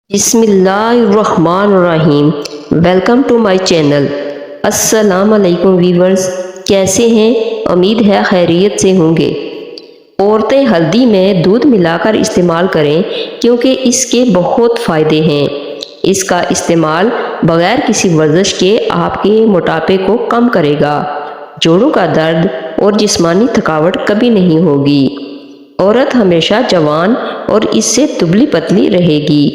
بسم اللہ الرحمن الرحیم۔ Welcome to my channel. السلام علیکم ویورز، کیسے ہیں؟ امید ہے خیریت سے ہوں گے۔ عورتیں ہلدی میں دودھ ملا کر استعمال کریں کیونکہ اس کے بہت فائدے ہیں۔ اس کا استعمال بغیر کسی ورزش کے آپ کے موٹاپے کو کم کرے گا، جوڑوں کا درد اور جسمانی تھکاوٹ کبھی نہیں ہوگی۔ عورت ہمیشہ جوان اور اس سے دبلی پتلی رہے گی۔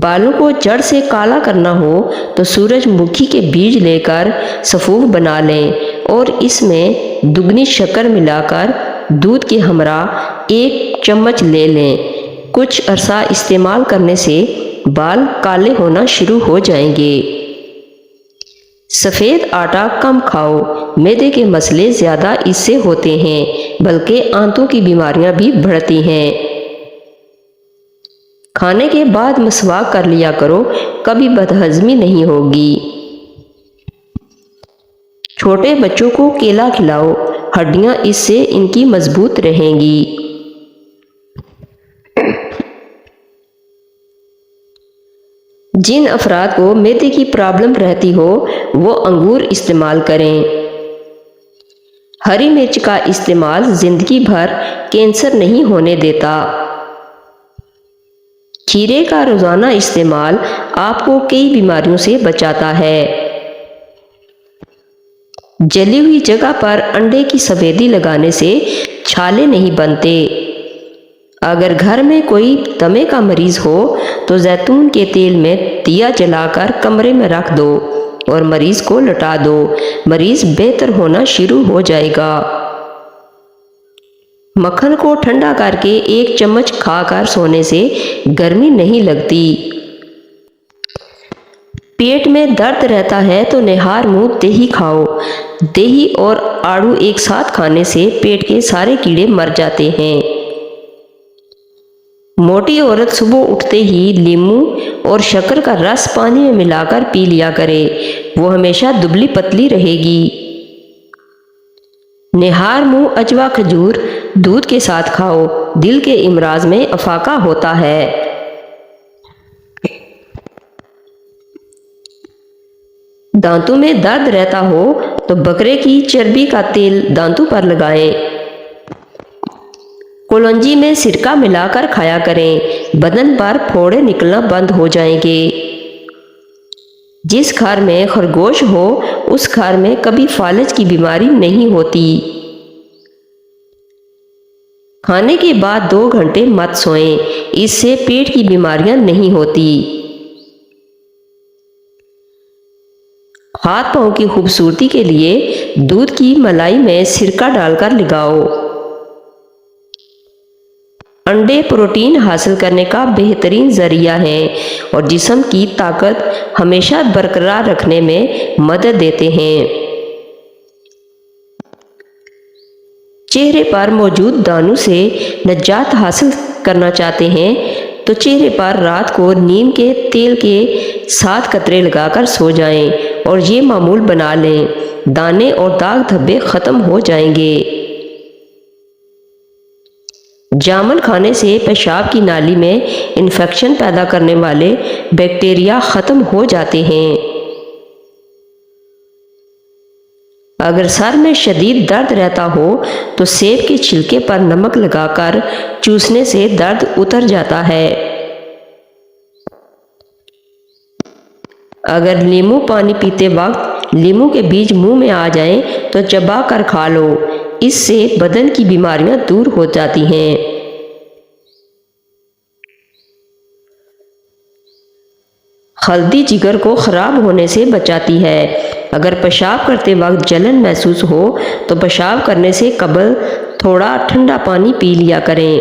بالوں کو جڑ سے کالا کرنا ہو تو سورج مکھی کے بیج لے کر سفوف بنا لیں اور اس میں دگنی شکر ملا کر دودھ کے ہمراہ 1 چمچ لے لیں۔ کچھ عرصہ استعمال کرنے سے بال کالے ہونا شروع ہو جائیں گے۔ سفید آٹا کم کھاؤ، معدے کے مسئلے زیادہ اس سے ہوتے ہیں، بلکہ آنتوں کی بیماریاں بھی بڑھتی ہیں۔ کھانے کے بعد مسواک کر لیا کرو، کبھی بدہضمی نہیں ہوگی۔ چھوٹے بچوں کو کیلا کھلاؤ، ہڈیاں اس سے ان کی مضبوط رہیں گی۔ جن افراد کو معدے کی پرابلم رہتی ہو وہ انگور استعمال کریں۔ ہری مرچ کا استعمال زندگی بھر کینسر نہیں ہونے دیتا۔ کھیرے کا روزانہ استعمال آپ کو کئی بیماریوں سے بچاتا ہے۔ جلی ہوئی جگہ پر انڈے کی سفیدی لگانے سے چھالے نہیں بنتے۔ اگر گھر میں کوئی دمے کا مریض ہو تو زیتون کے تیل میں دیا جلا کر کمرے میں رکھ دو اور مریض کو لٹا دو، مریض بہتر ہونا شروع ہو جائے گا۔ مکھن کو ٹھنڈا کر کے 1 چمچ کھا کر سونے سے گرمی نہیں لگتی۔ پیٹ میں درد رہتا ہے تو نہار منہ دہی کھاؤ۔ دہی اور آڑو ایک ساتھ کھانے سے پیٹ کے سارے کیڑے مر جاتے ہیں۔ موٹی عورت صبح اٹھتے ہی لیموں اور شکر کا رس پانی میں ملا کر پی لیا کرے، وہ ہمیشہ دبلی پتلی رہے گی۔ نہار منہ اجوا کھجور دودھ کے ساتھ کھاؤ، دل کے امراض میں افاقہ ہوتا ہے۔ دانتوں میں درد رہتا ہو تو بکرے کی چربی کا تیل دانتوں پر لگائیں۔ کلونجی میں سرکہ ملا کر کھایا کریں، بدن پر پھوڑے نکلنا بند ہو جائیں گے۔ جس گھر میں خرگوش ہو اس گھر میں کبھی فالج کی بیماری نہیں ہوتی۔ کھانے کے بعد 2 گھنٹے مت سوئیں، اس سے پیٹ کی بیماریاں نہیں ہوتی۔ ہاتھ پاؤں کی خوبصورتی کے لیے دودھ کی ملائی میں سرکہ ڈال کر لگاؤ۔ انڈے پروٹین حاصل کرنے کا بہترین ذریعہ ہیں اور جسم کی طاقت ہمیشہ برقرار رکھنے میں مدد دیتے ہیں۔ چہرے پر موجود دانوں سے نجات حاصل کرنا چاہتے ہیں تو چہرے پر رات کو نیم کے تیل کے 7 قطرے لگا کر سو جائیں اور یہ معمول بنا لیں، دانے اور داغ دھبے ختم ہو جائیں گے۔ جامن کھانے سے پیشاب کی نالی میں انفیکشن پیدا کرنے والے بیکٹیریا ختم ہو جاتے ہیں۔ اگر سر میں شدید درد رہتا ہو تو سیب کے چھلکے پر نمک لگا کر چوسنے سے درد اتر جاتا ہے۔ اگر لیموں پانی پیتے وقت لیموں کے بیج منہ میں آ جائیں تو چبا کر کھا لو، اس سے بدن کی بیماریاں دور ہو جاتی ہیں۔ ہلدی جگر کو خراب ہونے سے بچاتی ہے۔ اگر پیشاب کرتے وقت جلن محسوس ہو تو پیشاب کرنے سے قبل تھوڑا ٹھنڈا پانی پی لیا کریں۔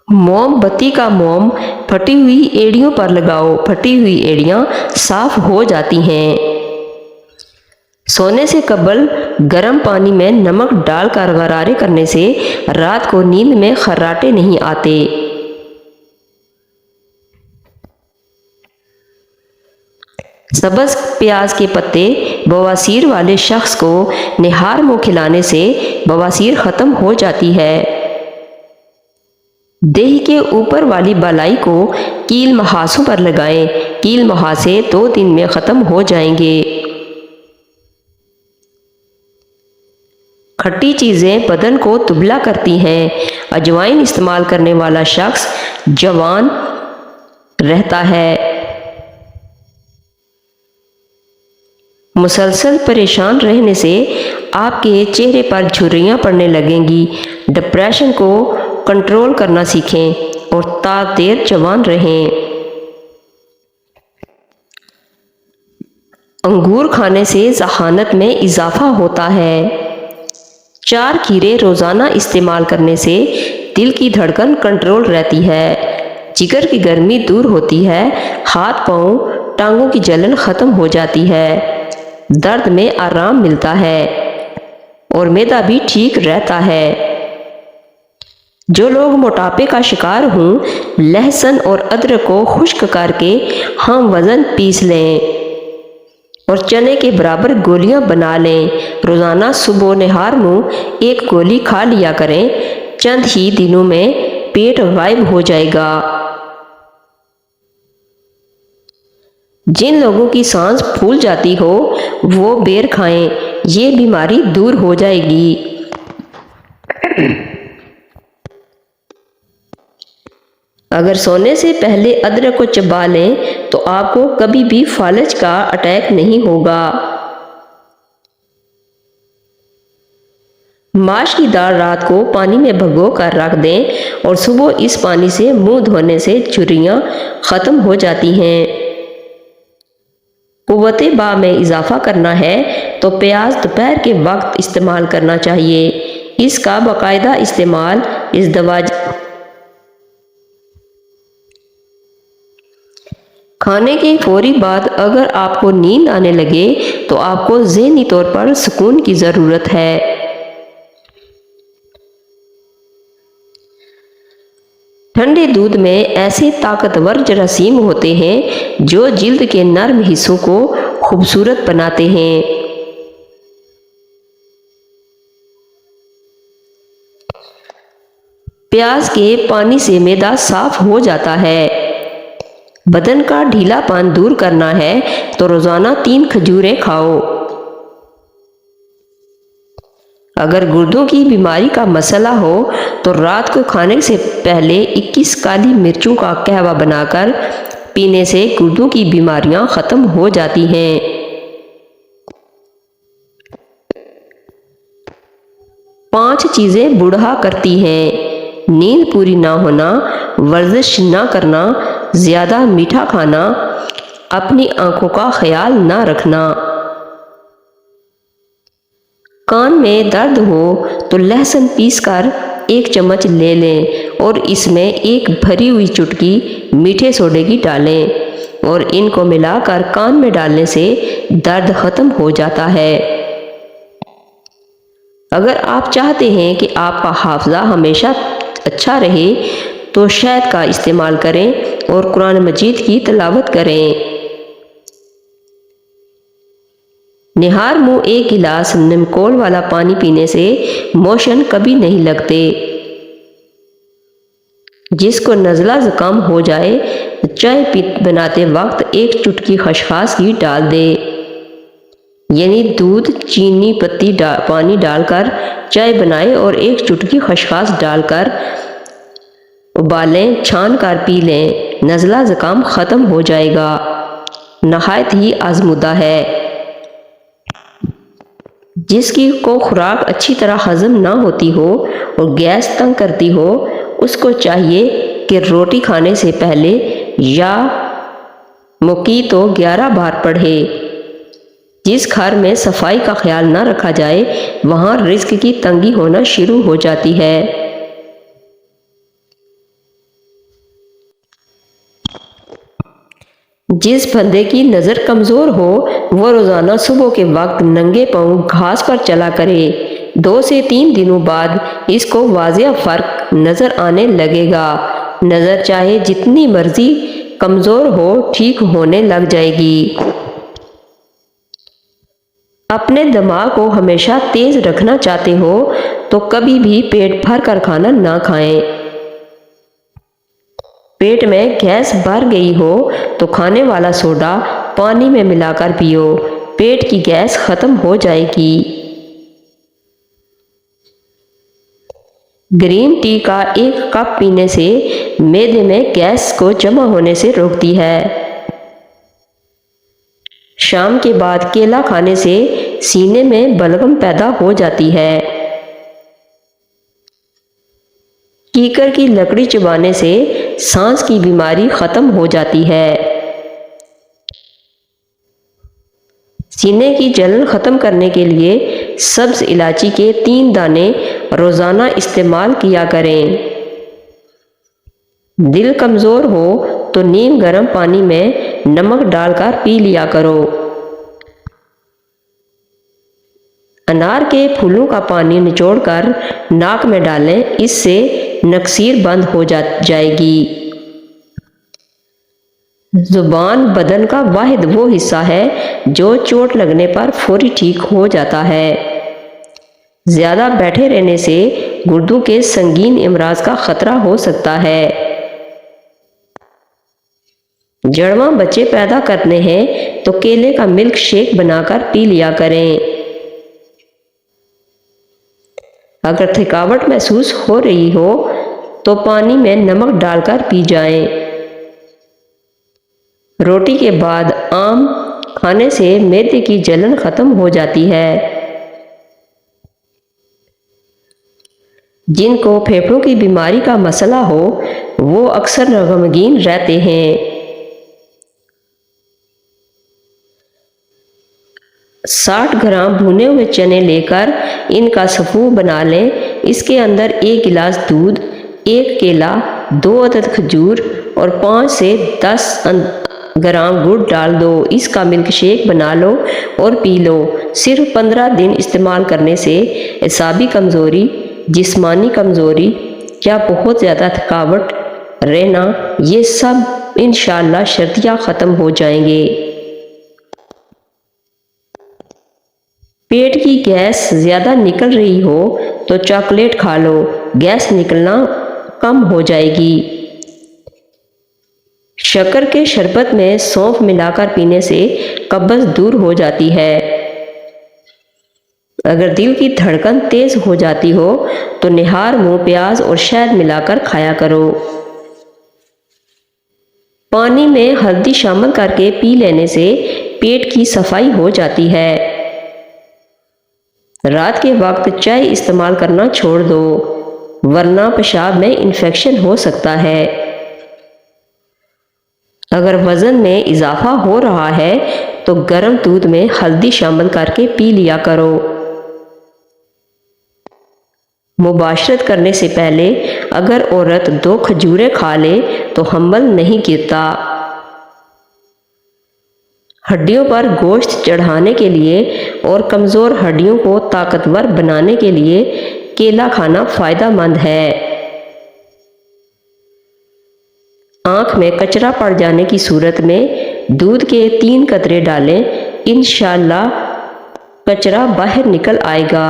موم بتی کا موم پھٹی ہوئی ایڑیوں پر لگاؤ، پھٹی ہوئی ایڑیاں صاف ہو جاتی ہیں۔ سونے سے قبل گرم پانی میں نمک ڈال کر غرارے کرنے سے رات کو نیند میں خراٹے نہیں آتے۔ سبز پیاز کے پتے بواسیر والے شخص کو نہار منہ کھلانے سے بواسیر ختم ہو جاتی ہے۔ देह के ऊपर वाली बलाई को कील मुहासों पर लगाएं। कील मुहासे 2 दिन में ख़त्म हो जाएंगे। खट्टी चीज़ें बदन को दुबला करती हैं। अजवाइन इस्तेमाल करने वाला शख्स जवान रहता है। मुसलसल परेशान रहने से आपके चेहरे पर झुर्रियाँ पड़ने लगेंगी। डिप्रेशन को कंट्रोल करना सीखें और देर जवान रहें। अंगूर खाने से ज़हानत में इजाफा होता है। 4 खीरे रोज़ाना इस्तेमाल करने से दिल की धड़कन कंट्रोल रहती है। जिगर की गर्मी दूर होती है। हाथ पाँव टांगों की जलन ख़त्म हो जाती है। दर्द में आराम मिलता है और मैदा भी ठीक रहता है। जो लोग मोटापे का शिकार हों, लहसुन और अदरक को खुश्क करके हम वज़न पीस लें और चने के बराबर गोलियां बना लें। रोज़ाना सुबह नहार मुँह 1 गोली खा लिया करें। चंद ही दिनों में पेट गायब हो जाएगा। जिन लोगों की सांस फूल जाती हो वो बेर खाएं, ये बीमारी दूर हो जाएगी। अगर सोने से पहले अदरक को चबा लें तो आपको कभी भी फालज का अटैक नहीं होगा। माश की दाल रात को पानी में भिगो कर रख दें और सुबह इस पानी से मुंह धोने से झुर्रियाँ ख़त्म हो जाती हैं। कुव्वत बा में इजाफा करना है तो प्याज दोपहर के वक्त इस्तेमाल करना चाहिए। इसका बाकायदा इस्तेमाल इस दवा खाने के फौरी बाद अगर आपको नींद आने लगे तो आपको ज़हनी तौर पर सुकून की ज़रूरत है। ठंडे दूध में ऐसे ताकतवर जरासीम होते हैं जो जिल्द के नर्म हिस्सों को खूबसूरत बनाते हैं। प्याज के पानी से मैदा साफ हो जाता है। बदन का ढीलापन दूर करना है तो रोज़ाना 3 खजूरें खाओ। अगर गुर्दों की बीमारी का मसला हो तो रात को खाने से पहले 21 काली मिर्चों का कहवा बनाकर पीने से गुर्दों की बीमारियां ख़त्म हो जाती हैं। पांच चीज़ें बूढ़ा करती हैं: नींद पूरी ना होना, वर्जिश ना करना, ज़्यादा मीठा खाना, अपनी आंखों का ख्याल ना रखना। कान में दर्द हो तो लहसुन पीसकर 1 चम्मच ले लें और इसमें 1 भरी हुई चुटकी मीठे सोडे की डालें और इनको मिलाकर कान में डालने से दर्द ख़त्म हो जाता है। अगर आप चाहते हैं कि आपका हाफजा हमेशा अच्छा रहे तो शहद का इस्तेमाल करें और कुरान मजीद की तिलावत करें। निहार मुँह 1 गिलास निमकोल वाला पानी पीने से मोशन कभी नहीं लगते। जिसको नज़ला ज़ुकाम हो जाए चाय बनाते वक्त 1 चुटकी खसखस की डाल दे, यानी दूध, चीनी, पत्ती पानी डालकर चाय बनाएं और 1 चुटकी खसखस डालकर उबालें, छान कर पी लें। नज़ला ज़ुकाम ख़त्म हो जाएगा। नहायत ही आजमुदा है। जिसकी को खुराक अच्छी तरह हजम ना होती हो और गैस तंग करती हो, उसको चाहिए कि रोटी खाने से पहले या मुकी तो 11 बार पढ़े। जिस घर में सफाई का ख्याल ना रखा जाए वहाँ रिज्क की तंगी होना शुरू हो जाती है। जिस बंदे की नज़र कमज़ोर हो वो रोज़ाना सुबह के वक्त नंगे पाँव घास पर चला करे। 2 से 3 दिनों बाद इसको वाज़ेह फ़र्क नज़र आने लगेगा। नज़र चाहे जितनी मर्ज़ी कमज़ोर हो ठीक होने लग जाएगी। अपने दिमाग को हमेशा तेज़ रखना चाहते हो तो कभी भी पेट भर कर खाना ना खाएं। पेट में गैस भर गई हो तो खाने वाला सोडा पानी में मिलाकर पियो, पेट की गैस खत्म हो जाएगी। ग्रीन टी का 1 कप पीने से मैदे में गैस को जमा होने से रोकती है। शाम के बाद केला खाने से सीने में बलगम पैदा हो जाती है। कीकर की लकड़ी चबाने से सांस की बीमारी खत्म हो जाती है। सीने की जलन खत्म करने के लिए सब्ज इलायची के 3 दाने रोजाना इस्तेमाल किया करें। दिल कमजोर हो तो नीम गर्म पानी में नमक डालकर पी लिया करो। अनार के फूलों का पानी निचोड़कर नाक में डालें, इससे नक्सीर बंद हो जाएगी। जुबान बदन का वाहिद वो हिस्सा है जो चोट लगने पर फौरी ठीक हो जाता है। ज्यादा बैठे रहने से गुर्दों के संगीन इमराज का खतरा हो सकता है। जड़वां बच्चे पैदा करने हैं तो केले का मिल्क शेक बनाकर पी लिया करें। अगर थकावट महसूस हो रही हो तो पानी में नमक डालकर पी जाएं। रोटी के बाद आम खाने से मैदे की जलन खत्म हो जाती है। जिनको फेफड़ों की बीमारी का मसला हो वो अक्सर गमगीन रहते हैं। 60 ग्राम भुने हुए चने लेकर इनका सफ़ू बना लें। इसके अंदर 1 गिलास दूध, 1 केला, 2 अदद खजूर और 5 से 10 ग्राम गुड़ डाल दो। इसका मिल्क शेक बना लो और पी लो। सिर्फ 15 दिन इस्तेमाल करने से एसाबी कमज़ोरी, जिस्मानी कमज़ोरी या बहुत ज़्यादा थकावट रहना, ये सब इंशाअल्लाह शर्तियाँ ख़त्म हो जाएंगे। पेट की गैस ज़्यादा निकल रही हो तो चॉकलेट खा लो, गैस निकलना कम हो जाएगी। शक्कर के शरबत में सौंफ मिलाकर पीने से कब्ज़ दूर हो जाती है। अगर दिल की धड़कन तेज हो जाती हो तो निहार मुंह प्याज और शहद मिलाकर खाया करो। पानी में हल्दी शामिल करके पी लेने से पेट की सफाई हो जाती है। रात के वक्त चाय इस्तेमाल करना छोड़ दो, वरना पेशाब में इन्फेक्शन हो सकता है। अगर वज़न में इजाफा हो रहा है तो गर्म दूध में हल्दी शामिल करके पी लिया करो। मुबाशरत करने से पहले अगर औरत 2 खजूरें खा ले तो हम्ल नहीं गिरता। हड्डियों पर गोश्त चढ़ाने के लिए और कमज़ोर हड्डियों को ताकतवर बनाने के लिए केला खाना फ़ायदेमंद है। आँख में कचरा पड़ जाने की सूरत में दूध के 3 कतरे डालें, इंशाअल्लाह कचरा बाहर निकल आएगा।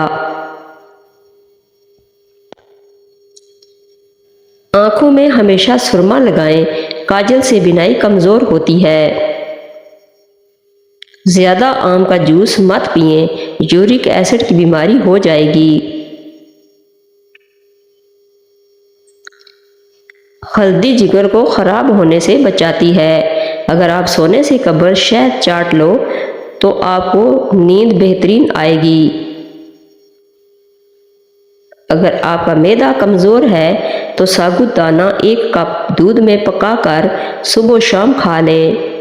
आँखों में हमेशा सुरमा लगाएं, काजल से बिनाई कमज़ोर होती है। ज़्यादा आम का जूस मत पिएं, यूरिक एसिड की बीमारी हो जाएगी। हल्दी जिगर को ख़राब होने से बचाती है। अगर आप सोने से कबल शहद चाट लो तो आपको नींद बेहतरीन आएगी। अगर आपका मैदा कमज़ोर है तो साबुत दाना 1 कप दूध में पकाकर सुबह शाम खा लें।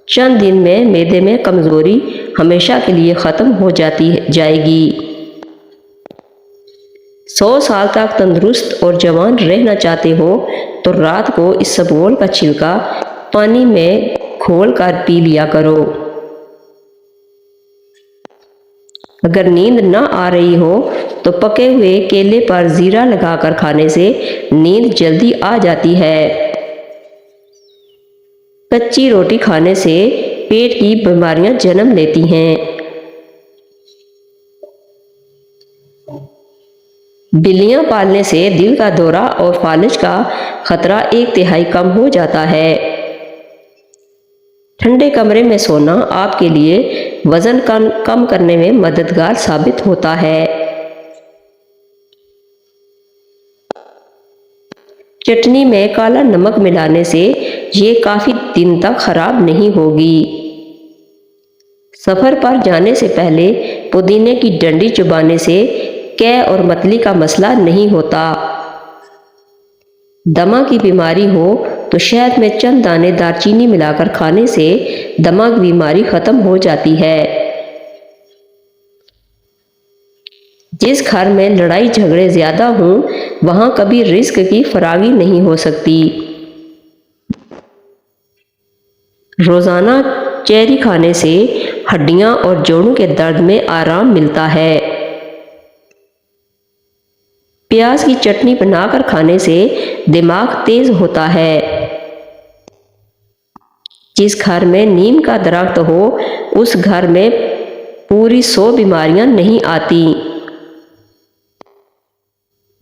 चंद दिन में मैदे में कमज़ोरी हमेशा के लिए ख़त्म हो जाएगी। 100 साल तक तंदुरुस्त और जवान रहना चाहते हो तो रात को इसबगोल का छिलका पानी में घोल कर पी लिया करो। अगर नींद न आ रही हो तो पके हुए केले पर ज़ीरा लगाकर खाने से नींद जल्दी आ जाती है। कच्ची रोटी खाने से पेट की बीमारियां जन्म लेती हैं। بلیاں پالنے سے دل کا دورہ اور فالج کا خطرہ 1/3 کم ہو جاتا ہے۔ ٹھنڈے کمرے میں سونا آپ کے لیے وزن کم کرنے میں مددگار ثابت ہوتا ہے۔ چٹنی میں کالا نمک ملانے سے یہ کافی دن تک خراب نہیں ہوگی۔ سفر پر جانے سے پہلے پودینے کی ڈنڈی چبانے سے قے اور متلی کا مسئلہ نہیں ہوتا۔ دمہ کی بیماری ہو تو شہد میں چند دانے دار چینی ملا کر کھانے سے دمہ کی بیماری ختم ہو جاتی ہے۔ جس گھر میں لڑائی جھگڑے زیادہ ہوں وہاں کبھی رزق کی فراگی نہیں ہو سکتی۔ روزانہ چیری کھانے سے ہڈیاں اور جوڑوں کے درد میں آرام ملتا ہے۔ پیاز کی چٹنی بنا کر کھانے سے دماغ تیز ہوتا ہے۔ جس گھر میں نیم کا درخت ہو اس گھر میں پوری 100 بیماریاں نہیں آتی۔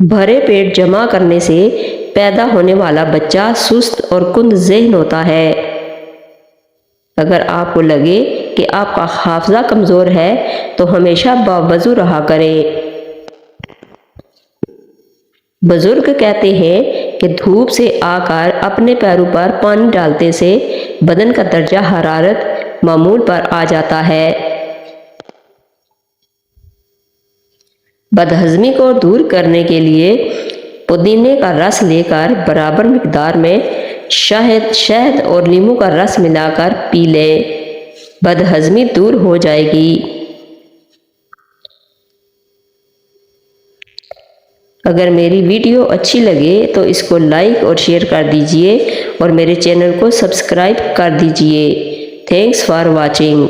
بھرے پیٹ جمع کرنے سے پیدا ہونے والا بچہ سست اور کند ذہن ہوتا ہے۔ اگر آپ کو لگے کہ آپ کا حافظہ کمزور ہے تو ہمیشہ باوضو رہا کریں۔ بزرگ کہتے ہیں کہ دھوپ سے آ کر اپنے پیروں پر پانی ڈالتے سے بدن کا درجہ حرارت معمول پر آ جاتا ہے۔ بدہضمی کو دور کرنے کے لیے پودینے کا رس لے کر برابر مقدار میں شہد اور لیموں کا رس ملا کر پی لیں، بدہضمی دور ہو جائے گی۔ اگر میری ویڈیو اچھی لگے تو اس کو لائک اور شیئر کر دیجئے اور میرے چینل کو سبسکرائب کر دیجئے۔ Thanks for watching.